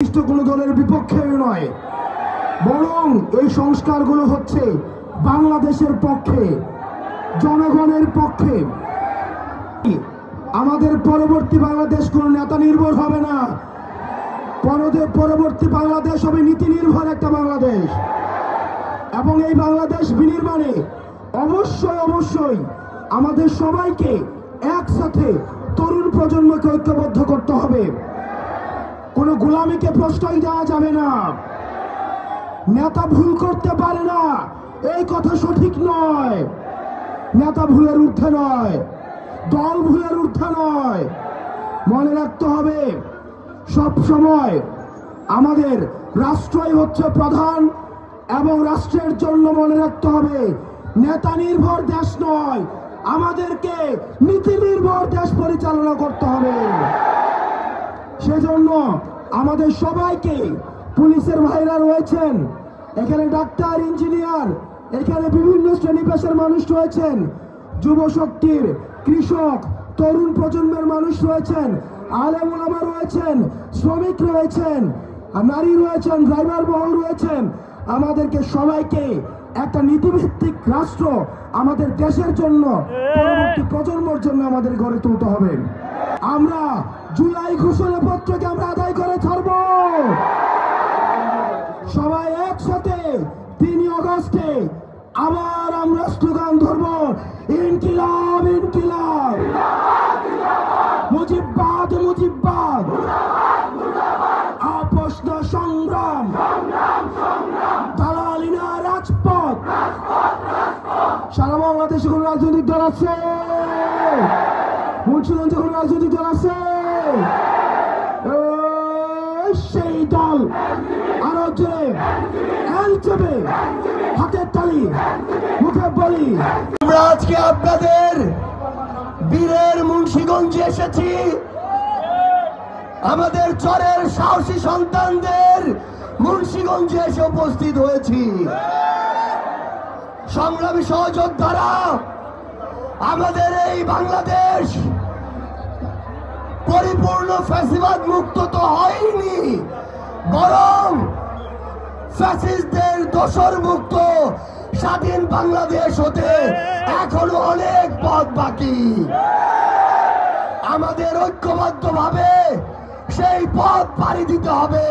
কোনো দলের বিপক্ষে নয়, বরং এই সংস্কারগুলো হচ্ছে বাংলাদেশের পক্ষে, জনগণের পক্ষে। আমাদের পরবর্তী বাংলাদেশ কোনো নেতা নির্ভর হবে না, পরবর্তী বাংলাদেশ হবে নীতি নির্ভর একটা বাংলাদেশ। এবং এই বাংলাদেশ বিনির্মাণে অবশ্যই আমাদের সবাইকে একসাথে তরুণ প্রজন্মকে ঐক্যবদ্ধ করতে হবে। কোনো গোলামিকে প্রশ্রয় দেওয়া যাবে না। নেতা ভুল করতে পারে না, এই কথা সঠিক নয়। নেতা ভুলের ঊর্ধ্বে নয়, দল ভুলের ঊর্ধ্বে নয়। মনে রাখতে হবে সব সময় আমাদের রাষ্ট্রই হচ্ছে প্রধান, এবং রাষ্ট্রের জন্য মনে রাখতে হবে নেতা নির্ভর দেশ নয়, আমাদেরকে নীতি নির্ভর দেশ পরিচালনা করতে হবে। সেজন্য আমাদের সবাইকে, পুলিশের ভাইরা রয়েছেন এখানে, ডাক্তার, ইঞ্জিনিয়ার, এখানে বিভিন্ন শ্রেণী পেশার মানুষ রয়েছেন, যুব শক্তির, কৃষক, তরুণ প্রজন্মের মানুষ রয়েছেন, আলেম ওলামা রয়েছেন, শ্রমিক রয়েছেন, নারী রয়েছেন, ড্রাইভার মহল রয়েছেন। আমাদেরকে সবাইকে একটা নীতিভিত্তিক রাষ্ট্র আমাদের দেশের জন্য, পরবর্তী প্রজন্মের জন্য আমাদের গড়ে তুলতে হবে। আমরা জুলাই ঘোষণাপত্রকে আমরা আদায় করে ছাড়ব। সবাই একসাথে 3 আগস্টে আবার আমরা স্লোগান ধরব, ইনকিলাব ইনকিলাব, মুজিববাদ মুজিববাদ, আপোষ না সংগ্রাম, দালালি না রাজপথ। সারা বাংলাদেশে কোন রাজনৈতিক দল আছে? মুন্সিগঞ্জে কোন রাজনৈতিক দল আছে? সেই দল আরো জোরে এলচেবে হাতের তালি মুখে বলি। আমরা আজকে আপনাদের বীরের মুন্সিগঞ্জে এসেছি, আমাদের চরের সাহসী সন্তানদের মুন্সিগঞ্জে এসে উপস্থিত হয়েছি। সংগ্রামী সহযোদ্ধারা, আমাদের এই বাংলাদেশ পরিপূর্ণ ফ্যাসিবাদ মুক্ত তো হয়নি, বরং ফ্যাসিস্টদের দোসর মুক্ত স্বাধীন বাংলাদেশ হতে এখনো অনেক পথ বাকি। আমাদের ঐক্যবদ্ধভাবে সেই পথ পাড়ি দিতে হবে।